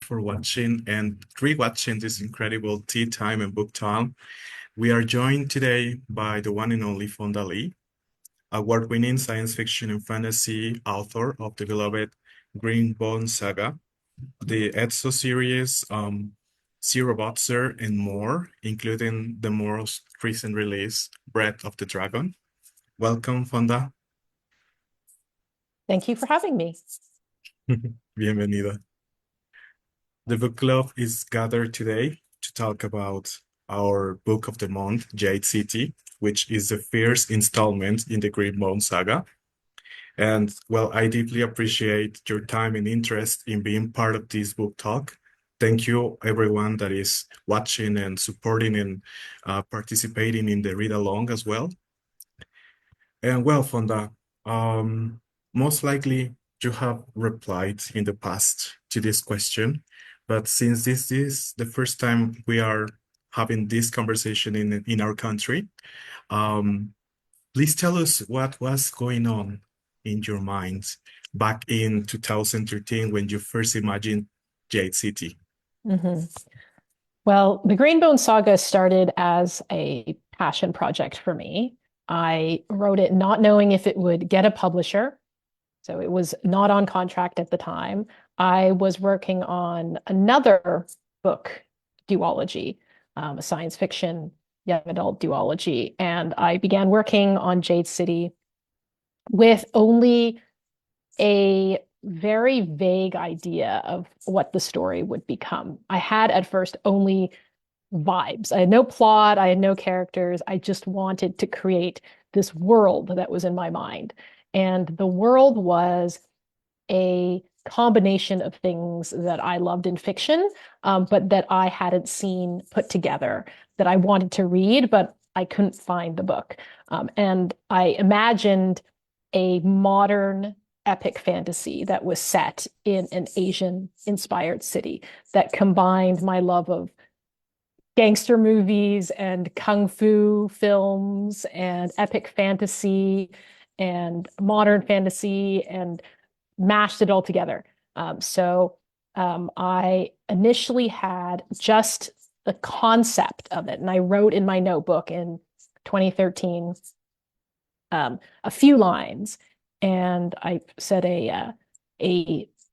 for watching and rewatching this incredible tea time and book time. We are joined today by the one and only Fonda Lee, award-winning science fiction and fantasy author of the beloved Green Bone Saga, the Etso series, Zero Boxer, and more, including the most recent release, Breath of the Dragon. Welcome, Fonda. Thank you for having me. Bienvenida. The book club is gathered today to talk about our book of the month, Jade City, which is the first installment in the Green Bone Saga. And well, I deeply appreciate your time and interest in being part of this book talk. Thank you, everyone that is watching and supporting and participating in the read along as well. And well, Fonda, um, most likely you have replied in the past to this question, but since this is the first time we are having this conversation in our country, um, please tell us what was going on in your mind back in 2013 when you first imagined Jade City. hmm Well, the Green Bone Saga started as a passion project for me. I wrote it not knowing if it would get a publisher. So it was not on contract at the time. I was working on another book duology, a science fiction young adult duology. And I began working on Jade City with only a very vague idea of what the story would become. I had at first only vibes. I had no plot, I had no characters. I just wanted to create this world that was in my mind. And the world was a combination of things that I loved in fiction, but that I hadn't seen put together, that I wanted to read, but I couldn't find the book. And I imagined a modern epic fantasy that was set in an Asian inspired city that combined my love of gangster movies and kung fu films and epic fantasy and modern fantasy and mashed it all together. I initially had just the concept of it, and I wrote in my notebook in 2013 a few lines, and I said a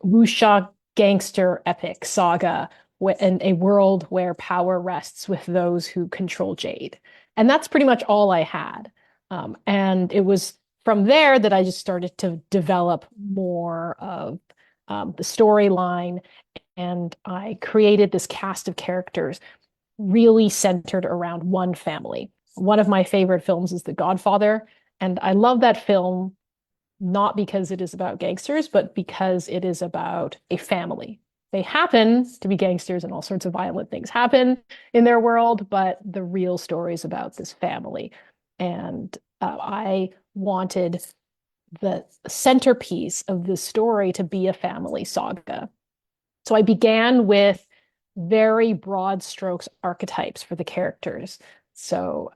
wuxia gangster epic saga in a world where power rests with those who control Jade. And that's pretty much all I had. And it was from there that I just started to develop more of the storyline. And I created this cast of characters really centered around one family. One of my favorite films is The Godfather. And I love that film not because it is about gangsters, but because it is about a family. They happen to be gangsters and all sorts of violent things happen in their world, but the real story is about this family. And I wanted the centerpiece of the story to be a family saga. So I began with very broad strokes archetypes for the characters. So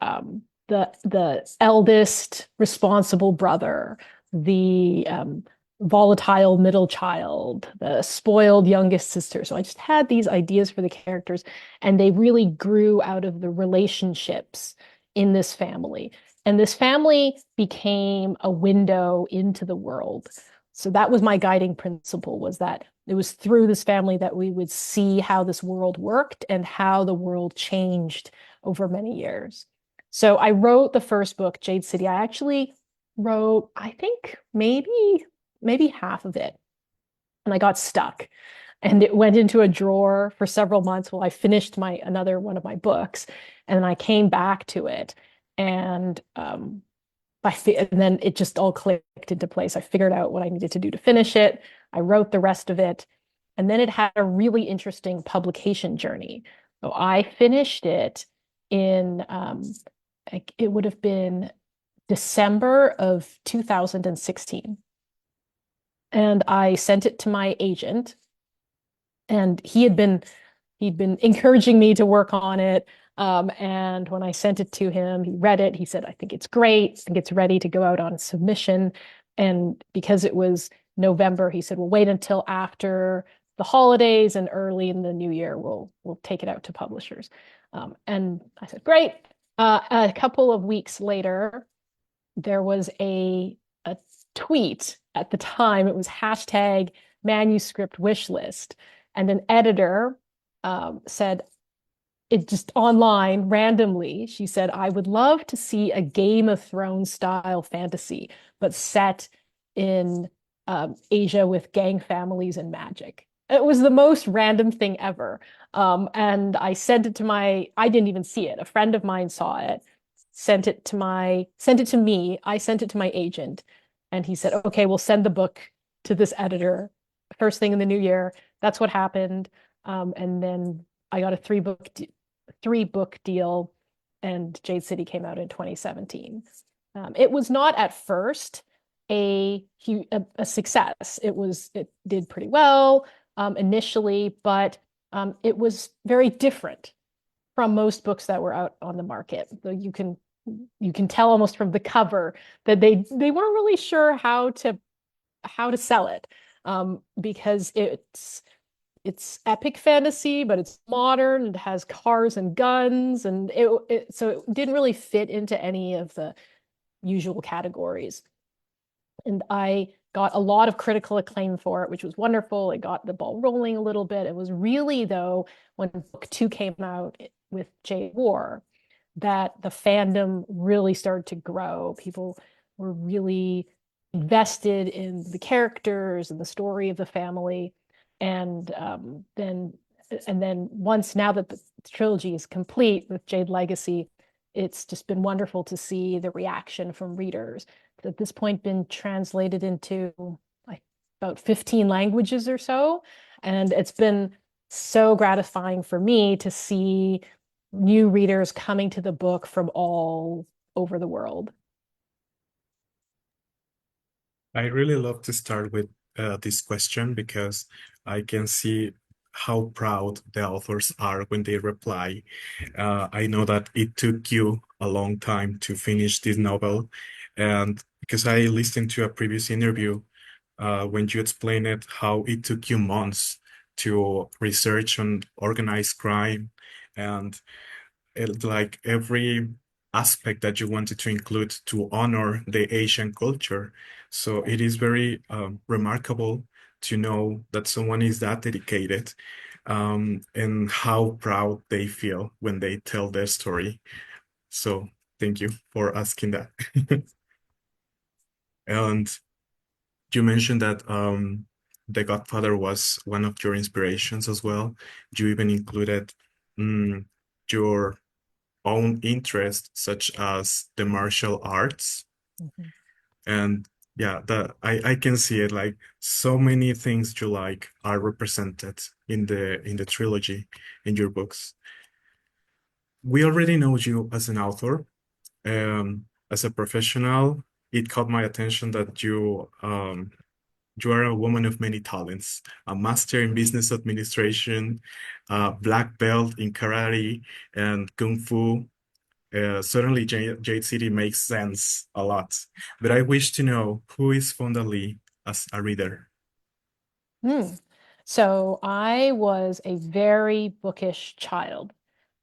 the eldest responsible brother, the volatile middle child, the spoiled youngest sister. So I just had these ideas for the characters, and they really grew out of the relationships in this family. And this family became a window into the world. So that was my guiding principle, was that it was through this family that we would see how this world worked and how the world changed over many years. So I wrote the first book, Jade City. I actually wrote, I think maybe half of it. And I got stuck. And it went into a drawer for several months while I finished another one of my books. And I came back to it. And and then it just all clicked into place. I figured out what I needed to do to finish it. I wrote the rest of it. And then it had a really interesting publication journey. So I finished it in, it would have been December of 2016. And I sent it to my agent, and he'd been encouraging me to work on it. And when I sent it to him, he read it. He said, I think it's great. I think it's ready to go out on submission. And because it was November, he said, well, wait until after the holidays and early in the new year, we'll take it out to publishers. And I said, great. A couple of weeks later, there was a tweet at the time. It was hashtag manuscript wish list. And an editor said, it just online randomly, she said, I would love to see a Game of Thrones style fantasy, but set in Asia with gang families and magic. It was the most random thing ever. And I sent it to I didn't even see it. A friend of mine saw it, sent it to me. I sent it to my agent, and he said, okay, we'll send the book to this editor first thing in the new year. That's what happened. And then I got a three book deal, and Jade City came out in 2017. It was not at first a success. It did pretty well initially, but it was very different from most books that were out on the market. You can tell almost from the cover that they weren't really sure how to sell it, because it's epic fantasy, but it's modern. It has cars and guns, and so it didn't really fit into any of the usual categories. And I got a lot of critical acclaim for it, which was wonderful. It got the ball rolling a little bit. It was really, though, when book two came out with Jade War, that the fandom really started to grow. People were really invested in the characters and the story of the family. And then once, now that the trilogy is complete with Jade Legacy, it's just been wonderful to see the reaction from readers. It's at this point been translated into like about 15 languages or so. And it's been so gratifying for me to see new readers coming to the book from all over the world. I really love to start with this question because I can see how proud the authors are when they reply. I know that it took you a long time to finish this novel, and because I listened to a previous interview when you explained it, how it took you months to research on organized crime and like every aspect that you wanted to include to honor the Asian culture. So it is very remarkable to know that someone is that dedicated, and how proud they feel when they tell their story. So thank you for asking that. And you mentioned that The Godfather was one of your inspirations as well. You even included mm, your own interests, such as the martial arts. Mhm. And yeah, I can see it, like so many things you like are represented in the trilogy in your books. We already know you as an author. As a professional, it caught my attention that you are a woman of many talents, a master in business administration, a black belt in karate and kung fu. Certainly, Jade City makes sense a lot, but I wish to know, who is Fonda Lee as a reader? Hmm. So I was a very bookish child.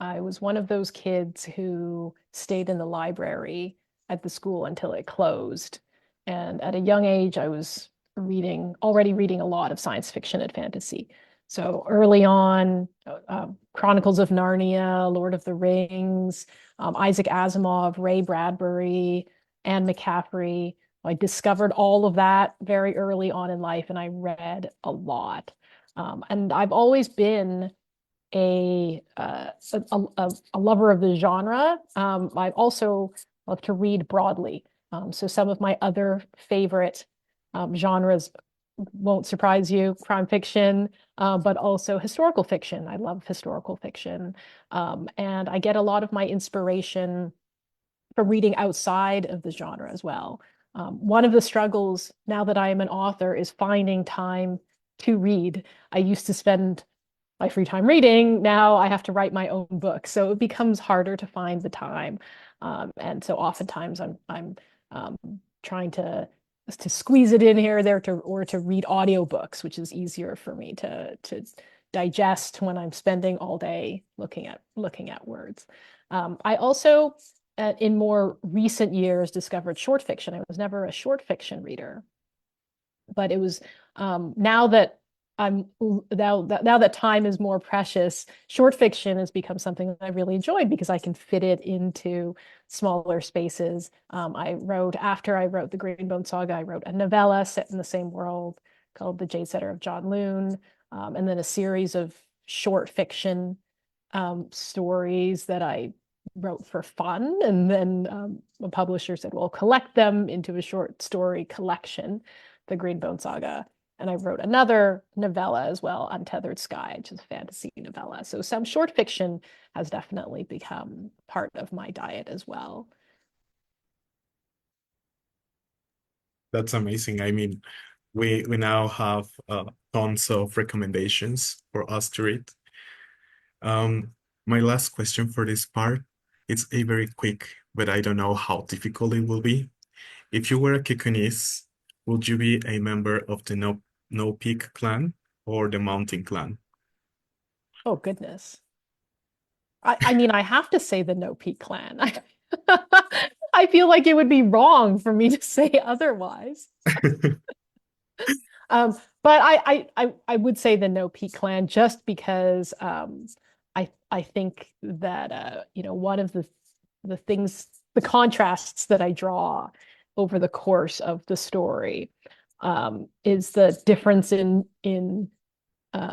I was one of those kids who stayed in the library at the school until it closed. And at a young age, I was already reading a lot of science fiction and fantasy. So early on, Chronicles of Narnia, Lord of the Rings, Isaac Asimov, Ray Bradbury, Anne McCaffrey. I discovered all of that very early on in life, and I read a lot. And I've always been a lover of the genre. I also love to read broadly. So some of my other favorite genres won't surprise you: crime fiction, but also historical fiction. I love historical fiction. And I get a lot of my inspiration from reading outside of the genre as well. One of the struggles now that I am an author is finding time to read. I used to spend my free time reading. Now I have to write my own book, so it becomes harder to find the time. And so oftentimes I'm trying to to squeeze it in here or there, to read audiobooks, which is easier for me to digest when I'm spending all day looking at words. I also, in more recent years, discovered short fiction. I was never a short fiction reader, but it was now that time is more precious, short fiction has become something that I really enjoyed because I can fit it into smaller spaces. After I wrote the Green Bone Saga, I wrote a novella set in the same world called The Jade City of John Loon, and then a series of short fiction stories that I wrote for fun. And then a publisher said, well, collect them into a short story collection, the Green Bone Saga. And I wrote another novella as well, Untethered Sky, which is a fantasy novella. So some short fiction has definitely become part of my diet as well. That's amazing. I mean, we now have tons of recommendations for us to read. My last question for this part, it's a very quick, but I don't know how difficult it will be. If you were a Kekonese, would you be a member of the No Peak clan or the Mountain clan? Oh, goodness. I mean, I have to say the No Peak Clan. I feel like it would be wrong for me to say otherwise. But I would say the No Peak Clan just because I think that one of the things, the contrasts that I draw over the course of the story is the difference in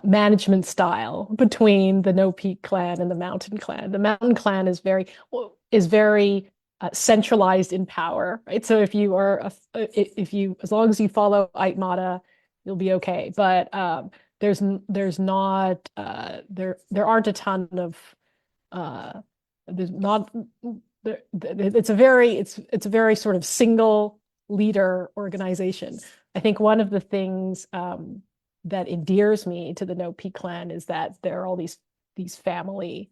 management style between the No Peak clan and the Mountain clan. The Mountain clan is very centralized in power, right? So as long as you follow Aitmata, you'll be okay. But there's not there aren't a ton of there's not it's a very sort of single leader organization. I think one of the things that endears me to the No Peak clan is that there are all these family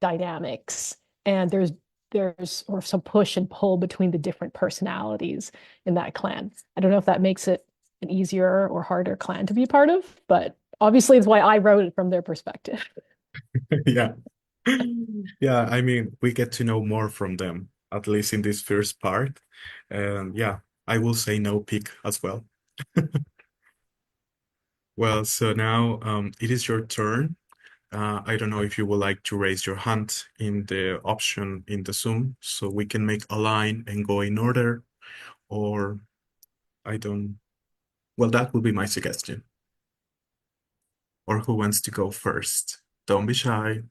dynamics, and there's sort of some push and pull between the different personalities in that clan. I don't know if that makes it an easier or harder clan to be a part of, but obviously it's why I wrote it from their perspective. Yeah. Yeah, I mean, we get to know more from them, at least in this first part. And yeah, I will say no pick as well. Well, so now it is your turn. I don't know if you would like to raise your hand in the option in the Zoom so we can make a line and go in order, or I don't. Well, that would be my suggestion. Or who wants to go first? Don't be shy.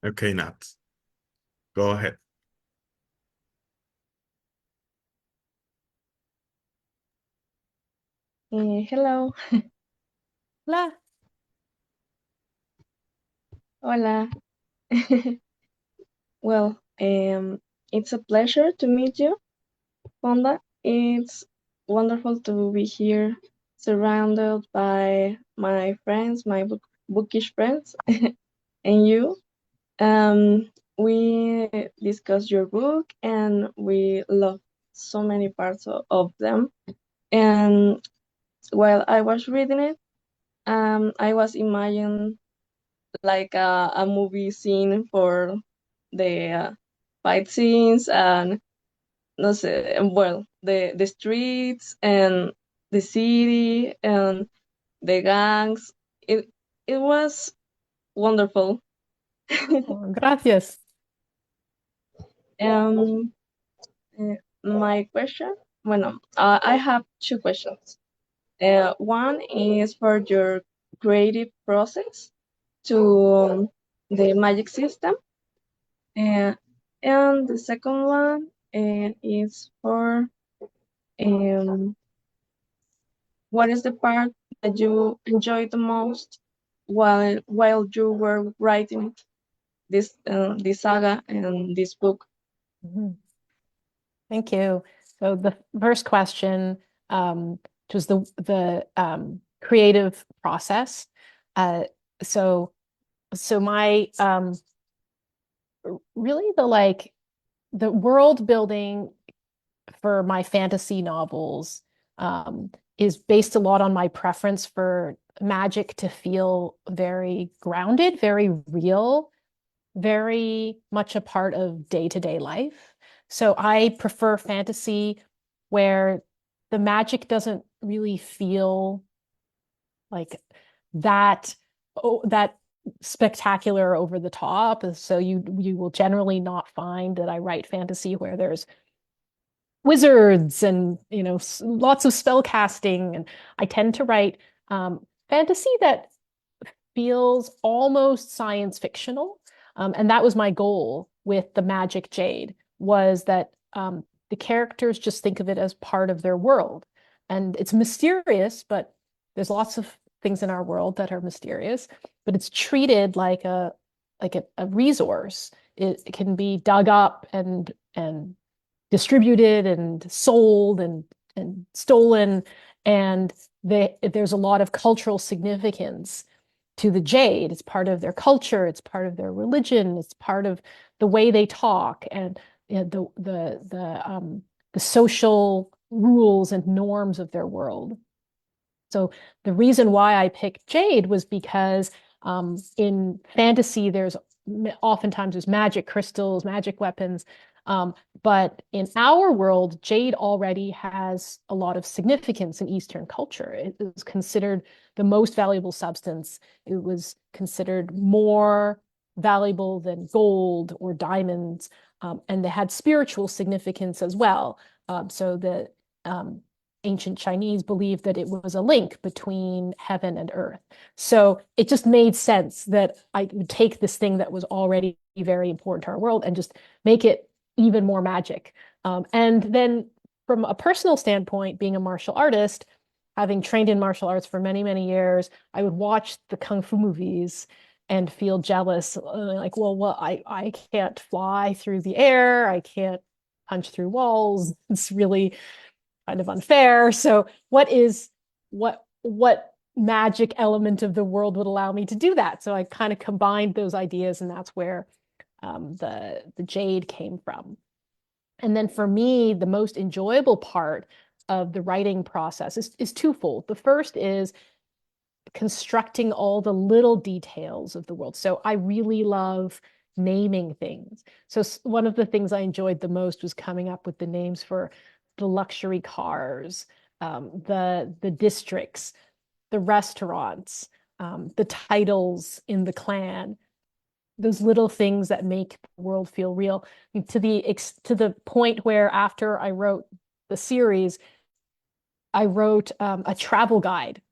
Okay, Nat, go ahead. Hello, La. hola. Well, it's a pleasure to meet you, Fonda. It's wonderful to be here, surrounded by my friends, my bookish friends, and you. We discussed your book, and we love so many parts of them. And while I was reading it, I was imagining like a movie scene for the fight scenes and no sé, well, the streets and the city and the gangs. It was wonderful. Oh, gracias. Um, my question, bueno, I have two questions. One is for your creative process to the magic system. Uh, and the second one is for what is the part that you enjoyed the most while you were writing this saga and this book? Mhm. Thank you. So the first question, which was the creative process. Uh, so my really the world building for my fantasy novels is based a lot on my preference for magic to feel very grounded, very real, very much a part of day-to-day life. So I prefer fantasy where the magic doesn't really feel like that spectacular over the top. So you will generally not find that I write fantasy where there's wizards and lots of spell casting. And I tend to write fantasy that feels almost science fictional. And that was my goal with the Magic Jade, was that the characters just think of it as part of their world. And it's mysterious, but there's lots of things in our world that are mysterious, but it's treated like a resource. It can be dug up and distributed and sold and stolen. And there's a lot of cultural significance to the jade. It's part of their culture, it's part of their religion, it's part of the way they talk, and the social rules and norms of their world. So the reason why I picked jade was because in fantasy oftentimes there's magic crystals, magic weapons. But in our world, jade already has a lot of significance in Eastern culture. It is considered the most valuable substance. It was considered more valuable than gold or diamonds. And they had spiritual significance as well. So the ancient Chinese believed that it was a link between heaven and earth. So it just made sense that I would take this thing that was already very important to our world and just make it even more magic. And then from a personal standpoint, being a martial artist, having trained in martial arts for many, many years, I would watch the kung fu movies and feel jealous, like, well, I can't fly through the air, I can't punch through walls. It's really kind of unfair. So what magic element of the world would allow me to do that? So I kind of combined those ideas, and that's where the jade came from. And then for me, the most enjoyable part of the writing process is twofold. The first is constructing all the little details of the world. So I really love naming things. So one of the things I enjoyed the most was coming up with the names for the luxury cars, the districts, the restaurants, the titles in the clan, those little things that make the world feel real. To the point where after I wrote the series, I wrote a travel guide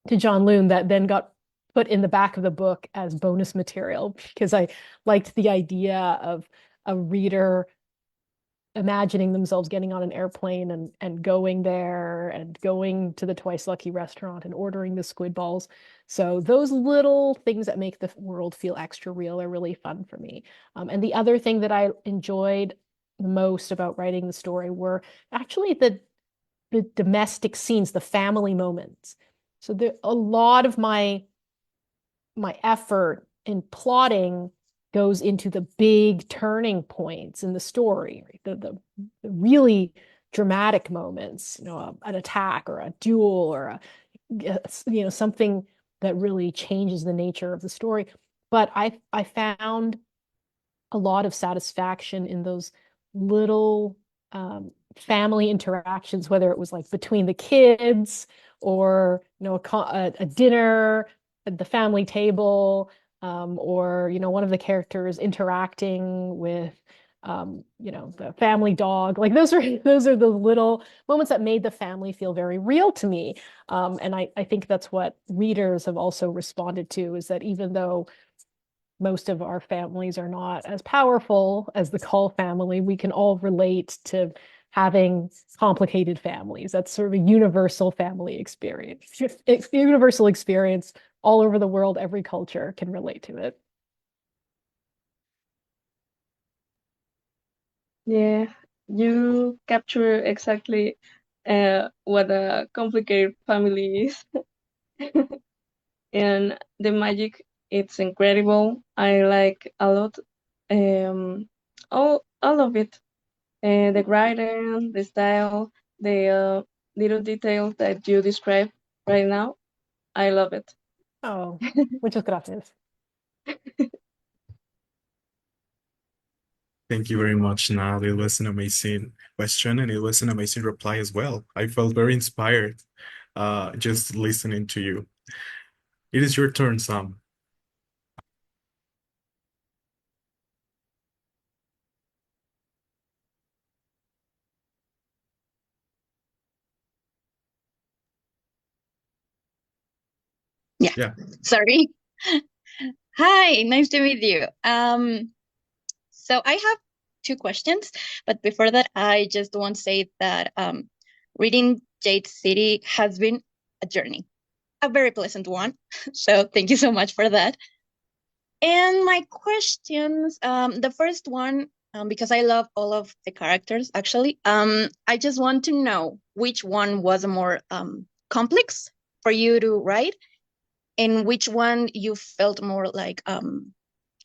to John Loon that then got put in the back of the book as bonus material because I liked the idea of a reader imagining themselves getting on an airplane and going there and going to the Twice Lucky restaurant and ordering the squid balls. So those little things that make the world feel extra real are really fun for me. And the other thing that I enjoyed the most about writing the story were actually the domestic scenes, the family moments. So a lot of my effort in plotting goes into the big turning points in the story, right? The really dramatic moments, an attack or a duel or something that really changes the nature of the story. But I found a lot of satisfaction in those little family interactions, whether it was like between the kids or a dinner at the family table, or one of the characters interacting with the family dog. Like those are the little moments that made the family feel very real to me. And I think that's what readers have also responded to, is that even though most of our families are not as powerful as the Kaul family, we can all relate to having complicated families. That's sort of a universal family experience. It's universal experience all over the world. Every culture can relate to it. Yeah, you capture exactly what a complicated family is. And the magic, it's incredible. I like a lot, um, all of it. The writing, the style, the little details that you describe right now. I love it. Oh, muchas gracias. Thank you very much, Nal. It was an amazing question and it was an amazing reply as well. I felt very inspired just listening to you. It is your turn, Sam. Yeah, Yeah. sorry. Hi, nice to meet you. So I have two questions, but before that, I just want to say that reading Jade City has been a journey, a very pleasant one. So thank you so much for that. And my questions, the first one, because I love all of the characters, actually, I just want to know which one was more complex for you to write, and which one you felt more like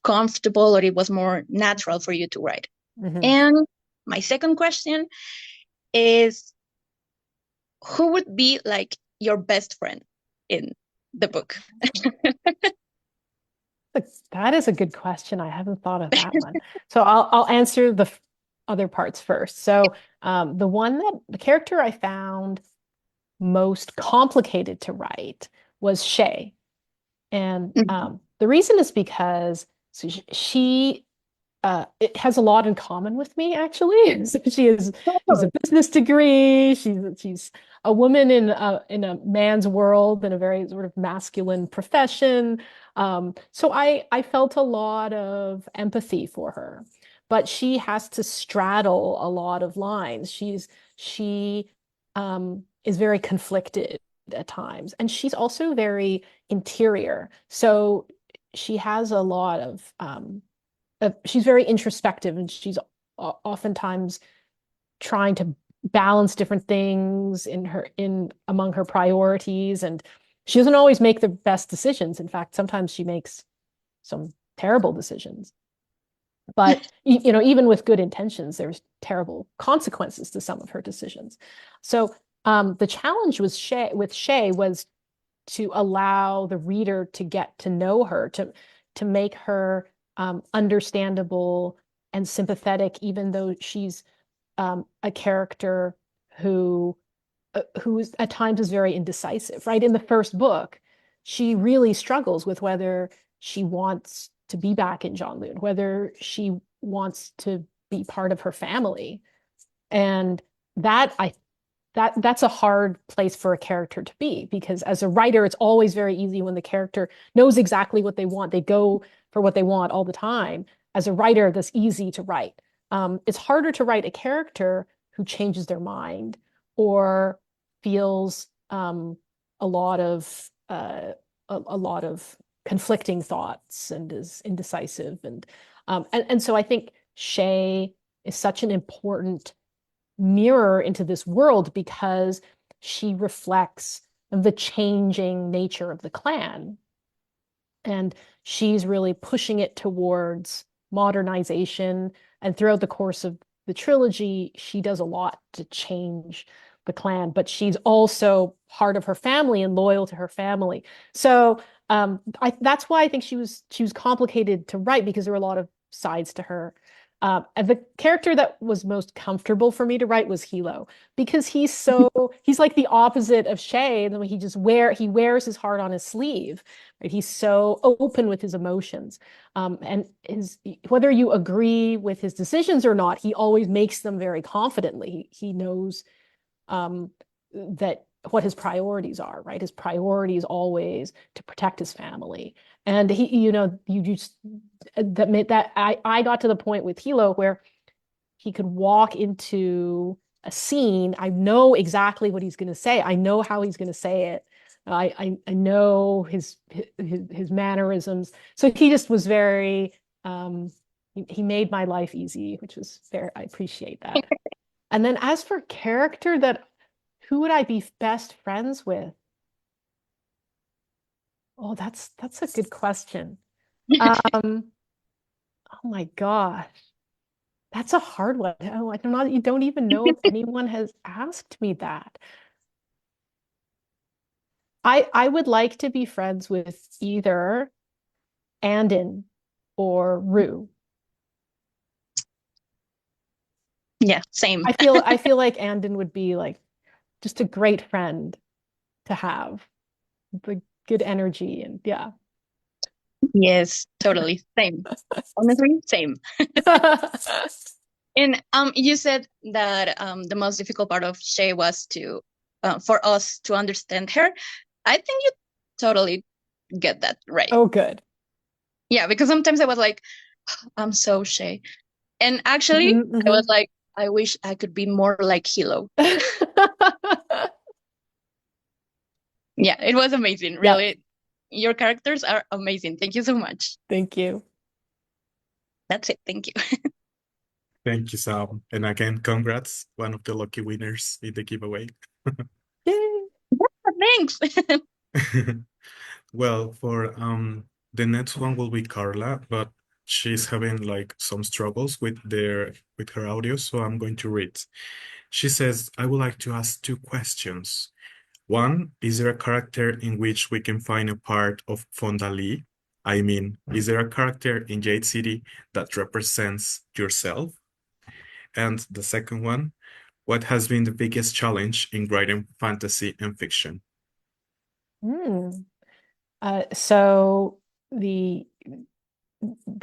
comfortable, or it was more natural for you to write. Mhm. And my second question is, who would be like your best friend in the book? That is a good question. I haven't thought of that one. So I'll answer the other parts first. So the character I found most complicated to write was Shay. And the reason is because she it has a lot in common with me, actually. So she's a business degree. She's a woman in a man's world in a very sort of masculine profession. So I felt a lot of empathy for her, but she has to straddle a lot of lines. She is very conflicted at times, and she's also very interior. So she has a lot of she's very introspective, and she's oftentimes trying to balance different things in among her priorities, and she doesn't always make the best decisions. In fact, sometimes she makes some terrible decisions. But even with good intentions, there's terrible consequences to some of her decisions. So the challenge with Shay was to allow the reader to get to know her, to make her understandable and sympathetic, even though she's a character who at times is very indecisive. Right in the first book, she really struggles with whether she wants to be back in Jeonlun, whether she wants to be part of her family, and that I that's a hard place for a character to be, because as a writer, it's always very easy when the character knows exactly what they want. They go for what they want all the time. As a writer, that's easy to write. It's harder to write a character who changes their mind or feels a lot of a lot of conflicting thoughts and is indecisive. And so I think Shay is such an important mirror into this world, because she reflects the changing nature of the clan. And she's really pushing it towards modernization. And throughout the course of the trilogy, she does a lot to change the clan, but she's also part of her family and loyal to her family. So that's why I think she was complicated to write, because there were a lot of sides to her. And the character that was most comfortable for me to write was Hilo, because he's like the opposite of Shay. And he wears his heart on his sleeve, right? He's so open with his emotions. And whether you agree with his decisions or not, he always makes them very confidently. He knows that what his priorities are, right? His priority is always to protect his family. And I got to the point with Hilo where he could walk into a scene. I know exactly what he's going to say. I know how he's going to say it. I know his mannerisms. So he just was very, he made my life easy, which was very, I appreciate that. And then as for character that Who would I be best friends with? Oh, that's a good question. Oh my gosh. That's a hard one. Oh, I don't know. You don't even know if anyone has asked me that. I would like to be friends with either Andin or Rue. Yeah, same. I feel like Andin would be like just a great friend to have. The good energy and yeah. Yes, totally. Same. Honestly, same. And you said that the most difficult part of Shay was to for us to understand her. I think you totally get that right. Oh, good. Yeah, because sometimes I was like, I'm so Shay. And actually, I was like, I wish I could be more like Hilo. Yeah, it was amazing. Really. Your characters are amazing. Thank you so much. Thank you. That's it. Thank you. Thank you, Sam. And again, congrats, one of the lucky winners in the giveaway. Yay. Thanks. Well, for the next one will be Carla, but she's having like some struggles with her audio, so I'm going to read. She says, I would like to ask two questions. One, is there a character in which we can find a part of Fonda Lee? I mean, is there a character in Jade City that represents yourself? And the second one, what has been the biggest challenge in writing fantasy and fiction? So the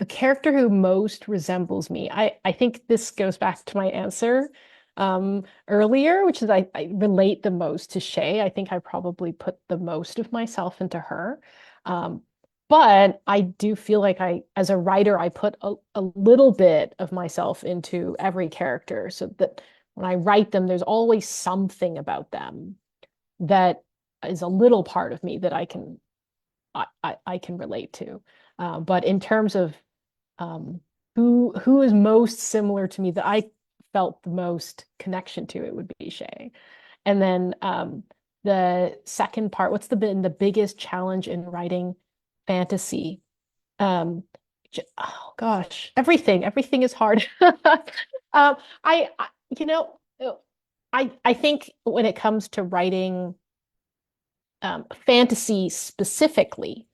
character who most resembles me, I think this goes back to my answer earlier, which is I relate the most to Shay. I think I probably put the most of myself into her. But I do feel like as a writer, I put a little bit of myself into every character so that when I write them, there's always something about them that is a little part of me that I can relate to. But in terms of who is most similar to me that I felt the most connection to, it would be Shay. And then the second part, what's been the biggest challenge in writing fantasy? Oh gosh, everything is hard. I you know, I think when it comes to writing fantasy specifically,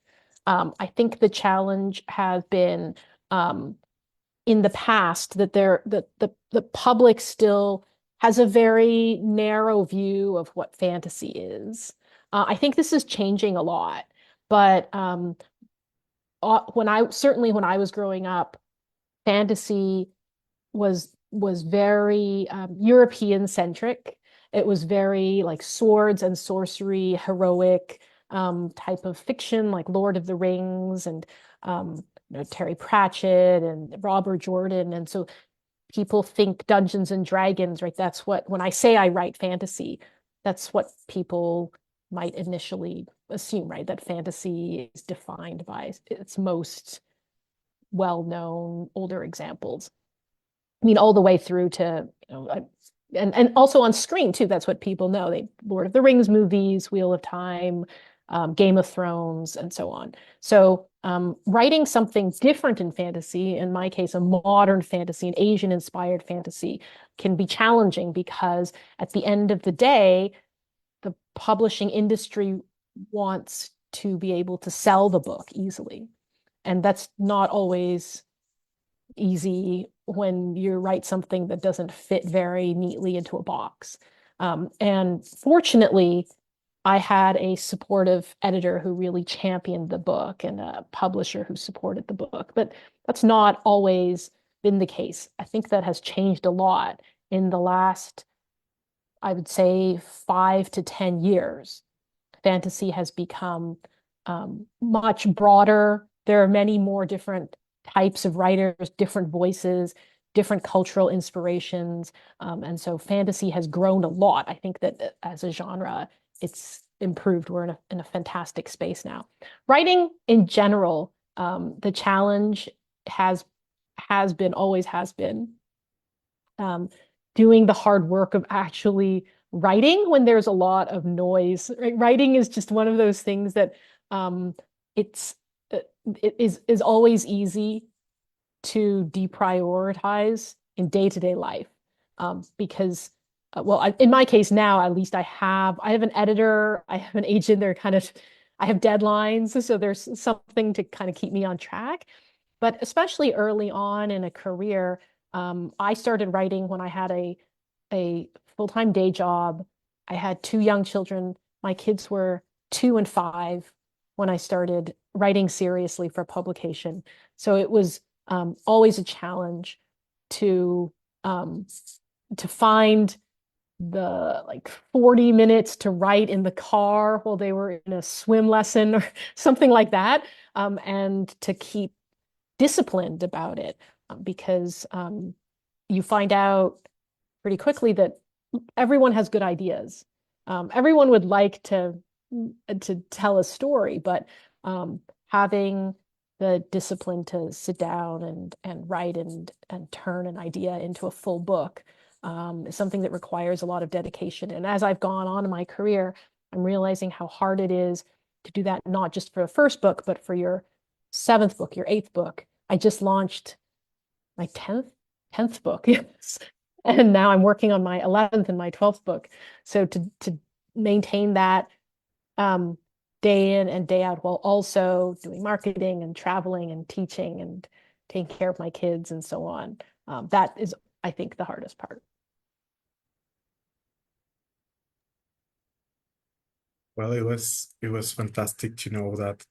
I think the challenge has been in the past that the public still has a very narrow view of what fantasy is. I think this is changing a lot, but when I was growing up, fantasy was very European centric. It was very like swords and sorcery, heroic type of fiction, like Lord of the Rings and Terry Pratchett and Robert Jordan. And so people think Dungeons and Dragons, right? That's what, when I say I write fantasy, that's what people might initially assume, right? That fantasy is defined by its most well-known older examples. I mean, all the way through to, and also on screen too. That's what people know. Lord of the Rings movies, Wheel of Time, Game of Thrones, and so on. So writing something different in fantasy, in my case, a modern fantasy, an Asian-inspired fantasy, can be challenging because at the end of the day, the publishing industry wants to be able to sell the book easily. And that's not always easy when you write something that doesn't fit very neatly into a box. And fortunately, I had a supportive editor who really championed the book and a publisher who supported the book. But that's not always been the case. I think that has changed a lot in the last, I would say, 5 to 10 years. Fantasy has become much broader. There are many more different types of writers, different voices, different cultural inspirations. And so fantasy has grown a lot. I think that as a genre, it's improved. We're in a fantastic space now. Writing in general, the challenge has been, always has been, doing the hard work of actually writing when there's a lot of noise. Right? Writing is just one of those things that it's it is always easy to deprioritize in day-to-day life, because in my case now, at least I have an editor, I have an agent. They're kind of I have deadlines, so there's something to kind of keep me on track. But especially early on in a career, I started writing when I had a full-time day job. I had two young children. My kids were 2 and 5 when I started writing seriously for publication. So it was always a challenge to um, to find the like 40 minutes to write in the car while they were in a swim lesson or something like that, and to keep disciplined about it, because you find out pretty quickly that everyone has good ideas. Everyone would like to tell a story, but having the discipline to sit down and write and turn an idea into a full book is something that requires a lot of dedication. And as I've gone on in my career, I'm realizing how hard it is to do that, not just for the first book, but for your seventh book, your eighth book. I just launched my 10th book. Yes. And now I'm working on my 11th and my 12th book. So to maintain that day in and day out while also doing marketing and traveling and teaching and taking care of my kids and so on, that is, I think, the hardest part. Well, it was fantastic to know that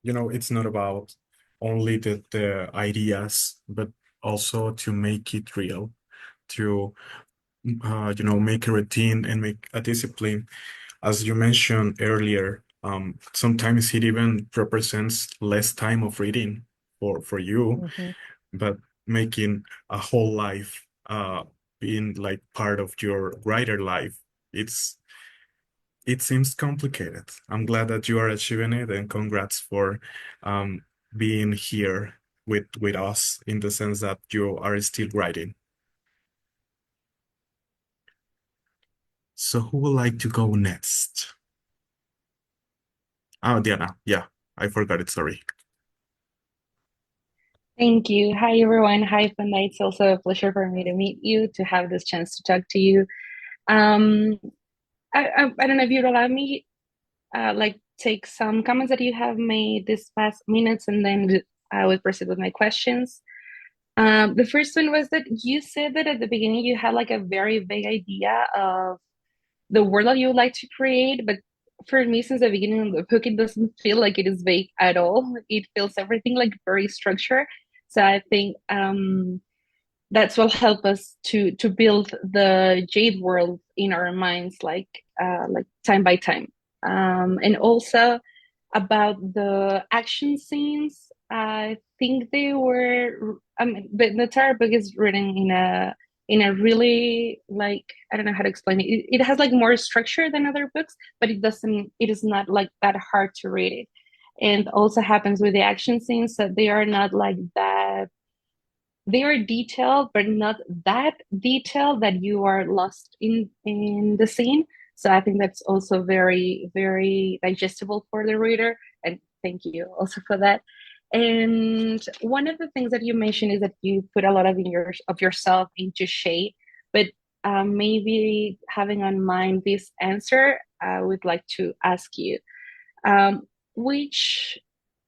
it's not about only the ideas, but also to make it real, to make a routine and make a discipline. As you mentioned earlier, sometimes it even represents less time of reading for you, Mhm. but making a whole life being like part of your writer life. It seems complicated. I'm glad that you are achieving it, and congrats for um, being here with us in the sense that you are still writing. So who would like to go next? Oh, Diana. Yeah, I forgot it. Sorry. Thank you. Hi, everyone. Hi, Fonda. It's also a pleasure for me to meet you, to have this chance to talk to you. Um, I don't know if you'd allow me, like, take some comments that you have made this past minutes, and then I will proceed with my questions. The first one was that you said that at the beginning you had like a very vague idea of the world that you would like to create, but for me, since the beginning of the book, it doesn't feel like it is vague at all. It feels everything like very structured. So I think that's what help us to build the Jade world in our minds, like time by time. And also about the action scenes, I think they were. I mean, the entire book is written in a really, like, I don't know how to explain it. It has like more structure than other books, but it doesn't. It is not like that hard to read it. And also happens with the action scenes that they are not like that. They are detailed, but not that detailed that you are lost in the scene. So I think that's also very, very digestible for the reader. And thank you also for that. And one of the things that you mentioned is that you put a lot of yourself into Shay, but maybe having on mind this answer, I would like to ask you, um, which,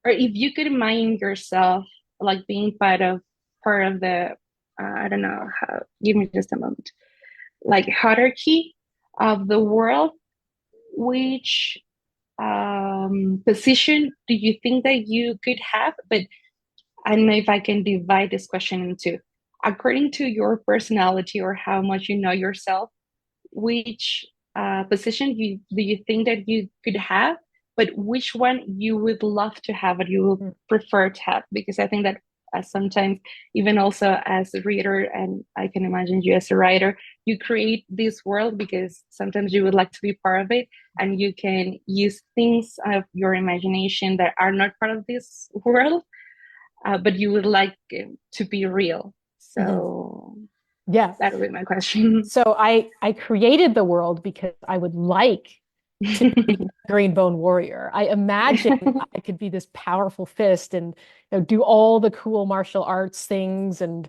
or if you could imagine yourself like being part of the, I don't know how, give me just a moment, like hierarchy of the world, which position do you think that you could have? But I don't know if I can divide this question into, according to your personality or how much you know yourself, which position do you think that you could have, but which one you would love to have or you would prefer to have? Because I think that sometimes, even also as a reader, and I can imagine you as a writer, you create this world because sometimes you would like to be part of it, and you can use things of your imagination that are not part of this world, but you would like to be real. Mhm. So Yeah. That would be my question. So I created the world because I would like to be a green bone warrior. I imagine I could be this powerful fist and do all the cool martial arts things and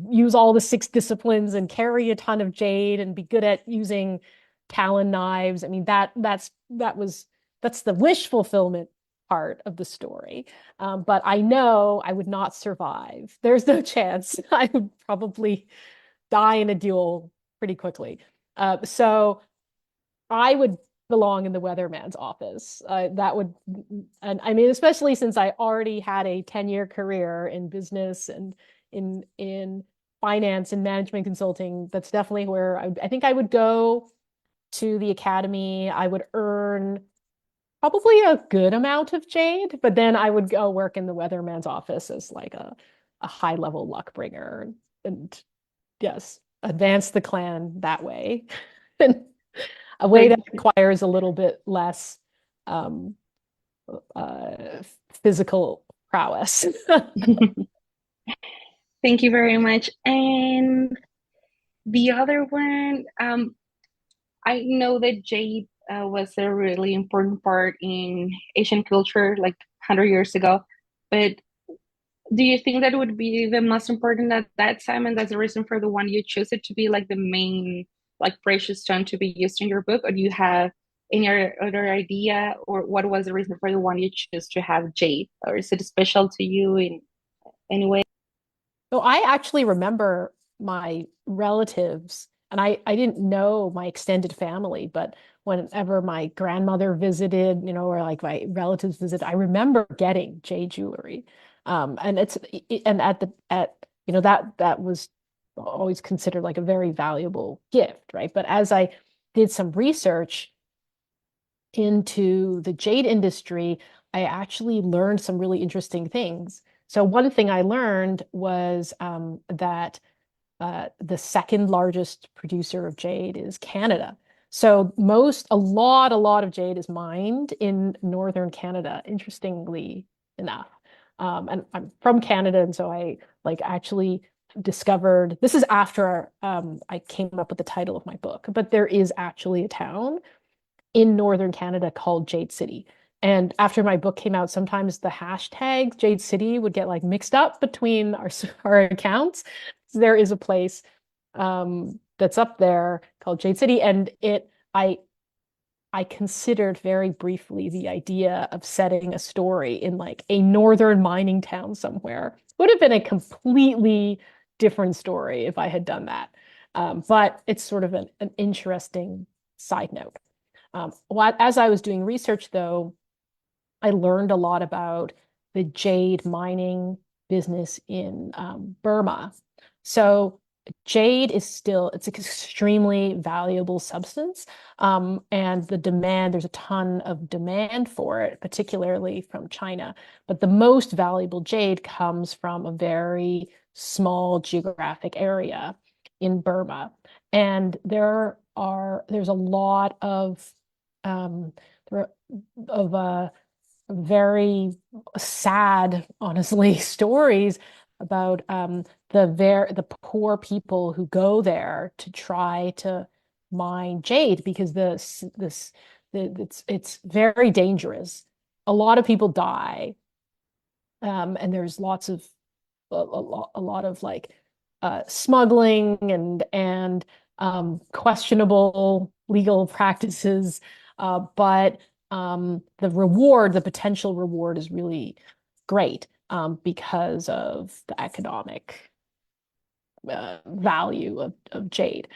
use all the 6 disciplines and carry a ton of jade and be good at using talon knives. I mean, that's the wish fulfillment part of the story. But I know I would not survive. There's no chance. I would probably die in a duel pretty quickly. So I would belong in the weatherman's office. That would, and I mean, especially since I already had a 10-year career in business and in finance and management consulting. That's definitely where I think I would go to the academy. I would earn probably a good amount of jade, but then I would go work in the weatherman's office as like a high level luck bringer and yes, advance the clan that way. And a way that requires a little bit less um, physical prowess. Thank you very much. And the other one, I know that jade was a really important part in Asian culture like 100 years ago, but do you think that would be the most important at that time, and that's the reason for the one you chose it to be like the main like precious stone to be used in your book, or do you have any other idea, or what was the reason for the one you chose to have jade, or is it special to you in any way? So I actually remember my relatives, and I didn't know my extended family, but whenever my grandmother visited, or like my relatives visit, I remember getting jade jewelry. And that was always considered like a very valuable gift, right? But as I did some research into the jade industry, I actually learned some really interesting things. So one thing I learned was that the second largest producer of jade is Canada. So a lot of jade is mined in northern Canada, interestingly enough. And I'm from Canada, and so I like actually discovered this is after I came up with the title of my book, but there is actually a town in northern Canada called Jade City. And after my book came out, sometimes the hashtag Jade City would get like mixed up between our accounts. So there is a place that's up there called Jade City, and I considered very briefly the idea of setting a story in like a northern mining town somewhere. Would have been a completely different story if I had done that. But it's sort of an interesting side note. As I was doing research, though, I learned a lot about the jade mining business in Burma. So jade it's an extremely valuable substance. And there's a ton of demand for it, particularly from China. But the most valuable jade comes from a very small geographic area in Burma. And there's a lot um, of very sad, honestly, stories about the poor people who go there to try to mine jade because it's very dangerous. A lot of people die, and there's a lot of like smuggling and questionable legal practices. But the potential reward is really great because of the economic value of jade.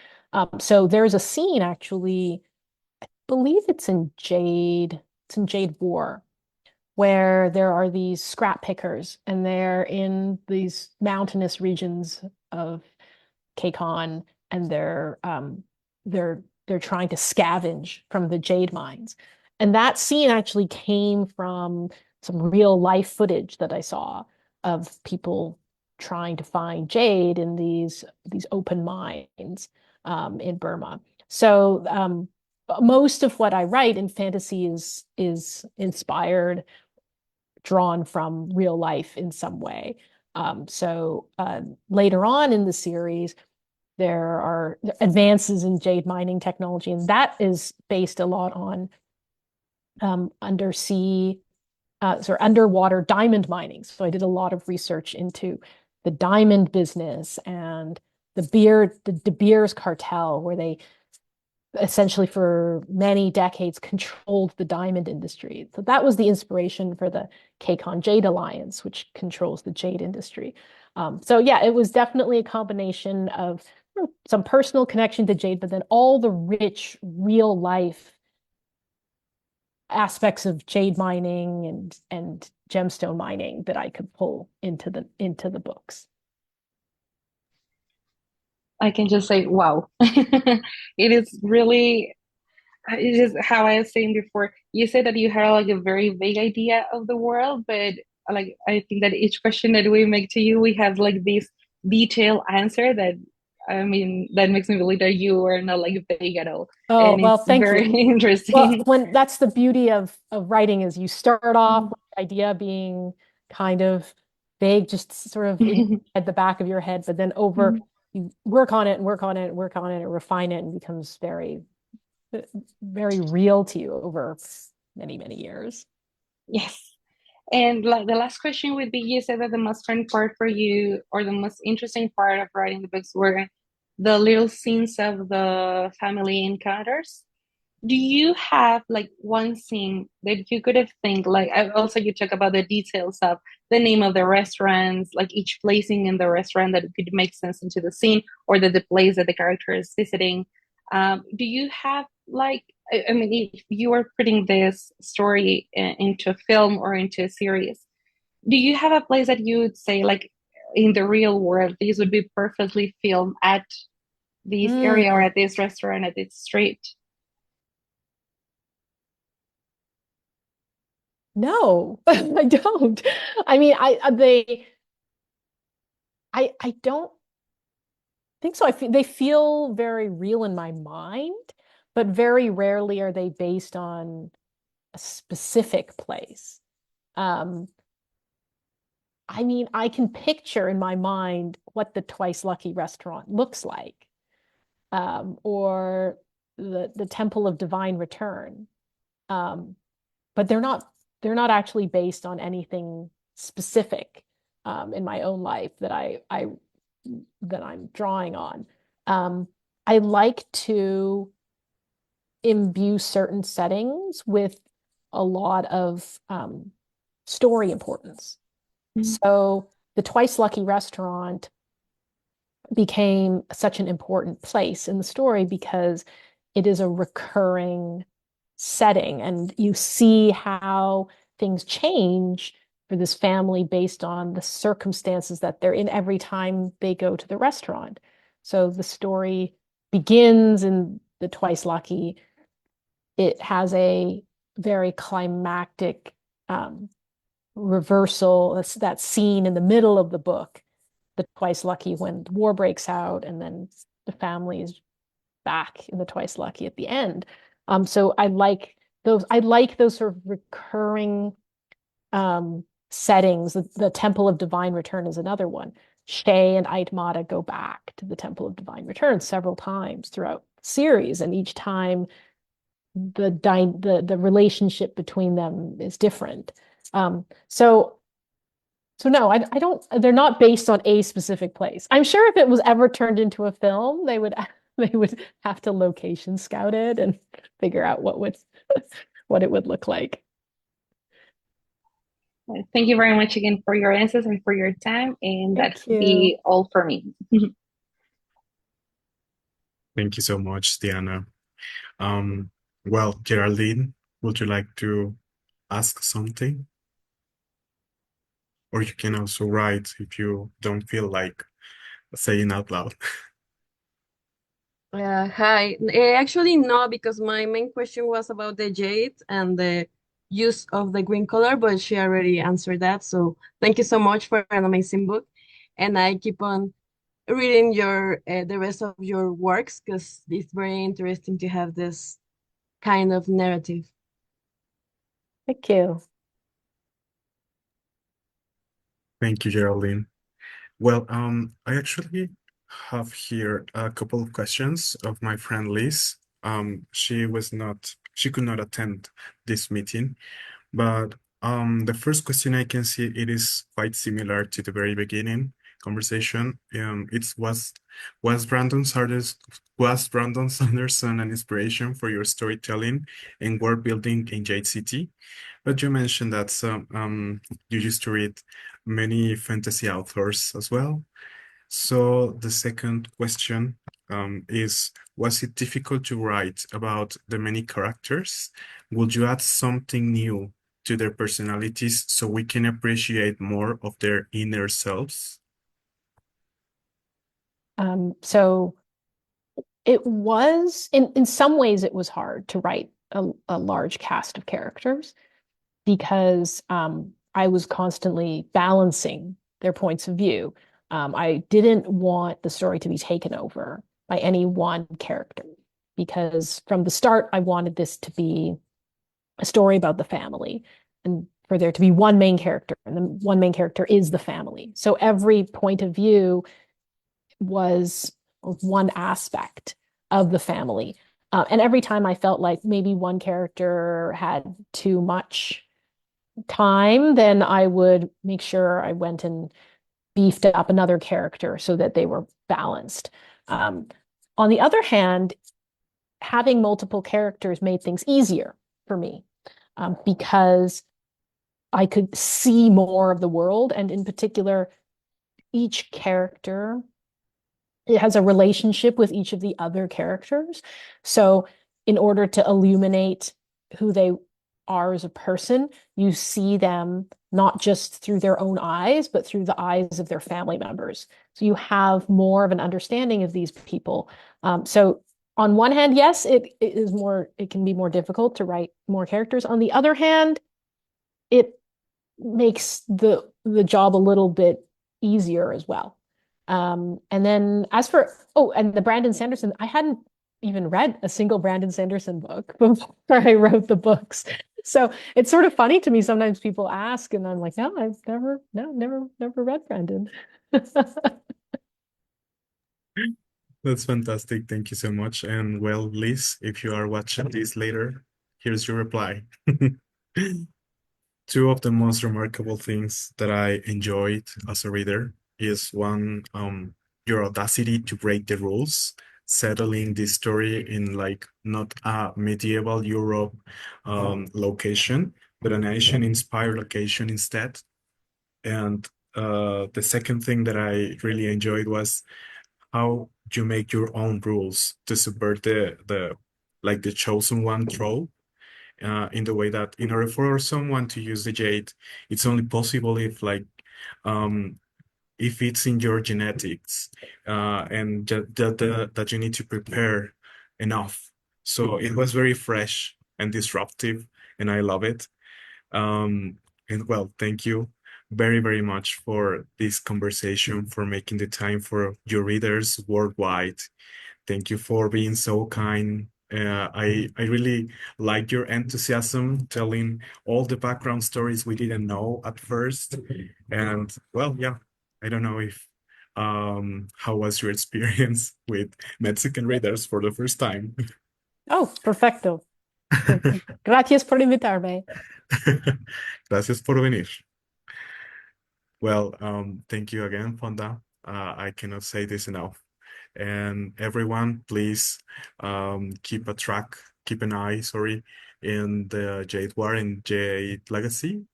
So there's a scene actually, I believe it's in Jade War, where there are these scrap pickers and they're in these mountainous regions of Kekon, and they're trying to scavenge from the jade mines. And that scene actually came from some real life footage that I saw of people trying to find jade in these open mines in Burma. So most of what I write in fantasy is inspired, drawn from real life in some way. So later on in the series, there are advances in jade mining technology, and that is based a lot on underwater diamond mining. So I did a lot of research into the diamond business and the De Beers cartel, where they essentially for many decades controlled the diamond industry. So that was the inspiration for the Kekon Jade Alliance, which controls the jade industry. So yeah, it was definitely a combination of some personal connection to jade, but then all the rich real life aspects of jade mining and gemstone mining that I could pull into the books. I can just say, wow. It is really, it is how I was saying before. You said that you had like a very vague idea of the world, but like I think that each question that we make to you, we have like this detailed answer that I mean that makes me believe that you are not like vague at all. Oh, And well, it's thank very you. Well, interesting. when that's the beauty of writing is you start off Mhm. with the idea being kind of vague, just sort of at the back of your head, but then you work on it and work on it and work on it and refine it and becomes very, very real to you over many, many years. Yes. And like the last question would be, you said that the most fun part for you or the most interesting part of writing the books were the little scenes of the family encounters. Do you have like one scene that you could have think like also you talk about the details of the name of the restaurants, like each placing in the restaurant that could make sense into the scene or that the place that the character is visiting. Do you have like I mean, if you are putting this story into a film or into a series, do you have a place that you would say like in the real world this would be perfectly filmed at this area or Mm, at this restaurant at this street? no, I don't. I mean, I don't think so. They feel very real in my mind, but very rarely are they based on a specific place. Um, I mean, I can picture in my mind what the Twice Lucky restaurant looks like, or the Temple of Divine Return. Um, but they're not actually based on anything specific in my own life that I'm drawing on. I like to imbue certain settings with a lot of story importance. Mhm. So the Twice Lucky restaurant became such an important place in the story because it is a recurring setting, and you see how things change for this family based on the circumstances that they're in every time they go to the restaurant. So the story begins in the Twice Lucky. It has a very climactic reversal. That's that scene in the middle of the book, the Twice Lucky, when war breaks out, and then the family is back in the Twice Lucky at the end. So I like those. I like those sort of recurring settings. The Temple of Divine Return is another one. Shay and Aitmata go back to the Temple of Divine Return several times throughout the series, and each time the relationship between them is different. So no, I don't, they're not based on a specific place. I'm sure if it was ever turned into a film, they would have to location scout it and figure out what it would look like. Thank you very much again for your answers and for your time. And that Thank would you. be all for me. Thank you so much, Diana. Um, well, Geraldine, would you like to ask something? Or you can also write if you don't feel like saying out loud. Hi. Actually, no, because my main question was about the jade and the use of the green color, but she already answered that. So thank you so much for an amazing book. And I keep on reading your the rest of your works because it's very interesting to have this kind of narrative. Thank you. Thank you, Geraldine. Well, I actually have here a couple of questions of my friend Liz. She could not attend this meeting, but the first question I can see it is quite similar to the very beginning conversation. Was Brandon Sanderson an inspiration for your storytelling and world building in Jade City? But you mentioned that you used to read many fantasy authors as well. So the second question is, was it difficult to write about the many characters? Would you add something new to their personalities so we can appreciate more of their inner selves? So it was, in some ways, it was hard to write a large cast of characters because I was constantly balancing their points of view. I didn't want the story to be taken over by any one character because from the start, I wanted this to be a story about the family and for there to be one main character, and the one main character is the family. So every point of view was one aspect of the family. And every time I felt like maybe one character had too much time, then I would make sure I went and beefed up another character so that they were balanced. On the other hand, having multiple characters made things easier for me because I could see more of the world, and in particular, each character it has a relationship with each of the other characters. So, in order to illuminate who they are as a person, you see them not just through their own eyes, but through the eyes of their family members. So, you have more of an understanding of these people. So, on one hand, yes, it can be more difficult to write more characters. On the other hand, it makes the job a little bit easier as well. And then as for, and the Brandon Sanderson, I hadn't even read a single Brandon Sanderson book before I wrote the books. So it's sort of funny to me. Sometimes people ask, and I'm like, no, I've never read Brandon. That's fantastic. Thank you so much. And well, Liz, if you are watching this later, here's your reply. Two of the most remarkable things that I enjoyed as a reader is one, your audacity to break the rules, settling this story in like not a medieval Europe location, but an Asian-inspired location instead. And the second thing that I really enjoyed was how you make your own rules to subvert the like the chosen one trope in the way that in order for someone to use the jade, it's only possible um, if it's in your genetics and that you need to prepare enough. So it was very fresh and disruptive, and I love it. And well, thank you very, very much for this conversation, for making the time for your readers worldwide. Thank you for being so kind. I really like your enthusiasm telling all the background stories we didn't know at first. And well, yeah, I don't know if how was your experience with Mexican readers for the first time? Oh, perfecto. Gracias por invitarme. Gracias por venir. Well, thank you again, Fonda. I cannot say this enough. And everyone, please keep an eye, sorry, in the Jade War and Jade Legacy.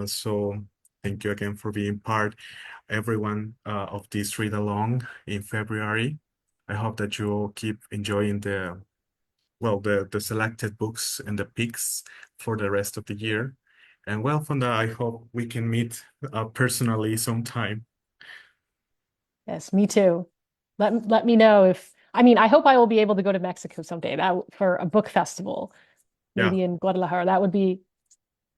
So thank you again for being part, everyone, of this read along in February. I hope that you keep enjoying the selected books and the picks for the rest of the year. And well, Fonda, I hope we can meet personally sometime. Yes, me too. Let me know if I hope I will be able to go to Mexico someday for a book festival, Yeah. maybe in Guadalajara. That would be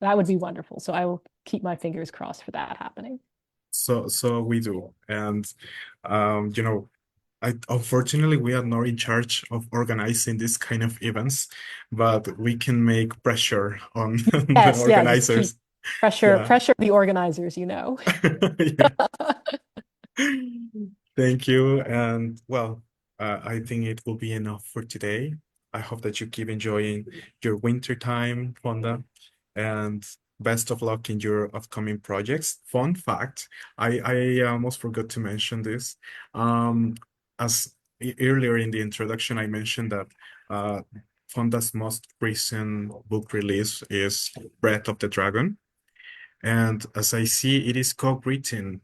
wonderful. So I will keep my fingers crossed for that happening. So we do. And you know, unfortunately we are not in charge of organizing this kind of events, but we can make pressure on the Yes, just keep organizers. pressure Yeah. the organizers, you know. Yeah. Thank you. And well, I think it will be enough for today. I hope that you keep enjoying your winter time, Fonda, and best of luck in your upcoming projects. Fun fact, I almost forgot to mention this. Um, as earlier in the introduction, I mentioned that Fonda's most recent book release is Breath of the Dragon. And as I see, it is co-written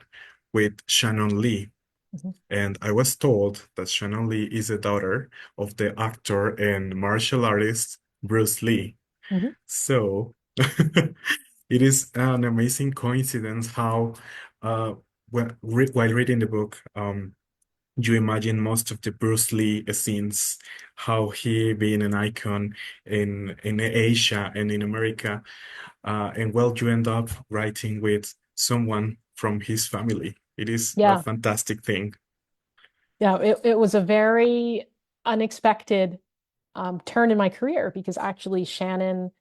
with Shannon Lee. Mhm. And I was told that Shannon Lee is the daughter of the actor and martial artist Bruce Lee. Mhm. So it is an amazing coincidence how, uh, while reading the book, you imagine most of the Bruce Lee scenes, how he being an icon in Asia and in America, and well, you end up writing with someone from his family. It is a Yeah. fantastic thing. Yeah, it was a very unexpected turn in my career because actually Shannon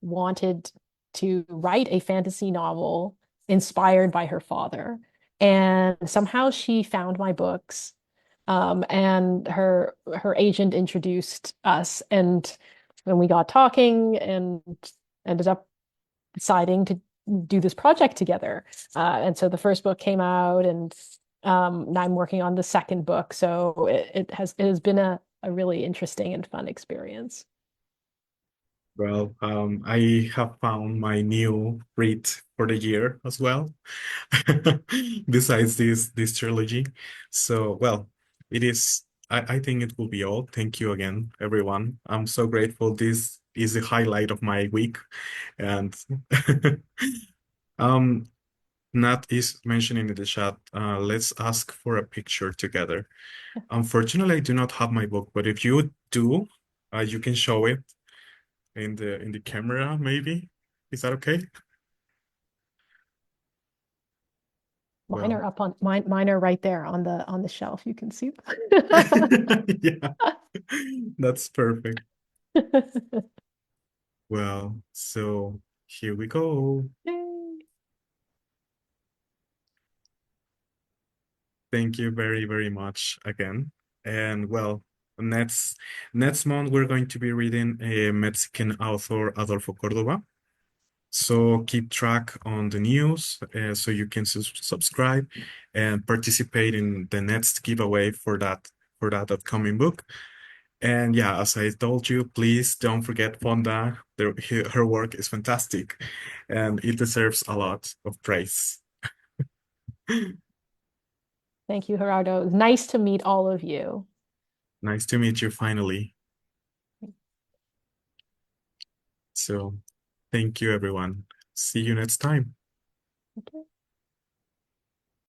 wanted to write a fantasy novel inspired by her father. And somehow she found my books, and her agent introduced us, and when we got talking and ended up deciding to do this project together. And so the first book came out, and now I'm working on the second book. So it has been a really interesting and fun experience. Well, I have found my new read for the year as well, besides this trilogy. So, well, it is. I think it will be all. Thank you again, everyone. I'm so grateful. This is the highlight of my week, and um, Nat is mentioning in the chat. Let's ask for a picture together. Unfortunately, I do not have my book, but if you do, you can show it in the camera, maybe. Is that okay? Mine Well, are up on mine are right there on the shelf. You can see yeah, that's perfect. them. Well, so here we go. Yay. Thank you very, very much again. And well, next month we're going to be reading a Mexican author, Adolfo Córdoba. So keep track on the news so you can subscribe and participate in the next giveaway for that upcoming book. And yeah, as I told you, please don't forget Fonda. Her work is fantastic and it deserves a lot of praise. Thank you, Gerardo. It was nice to meet all of you. Nice to meet you finally. So thank you, everyone. See you next time.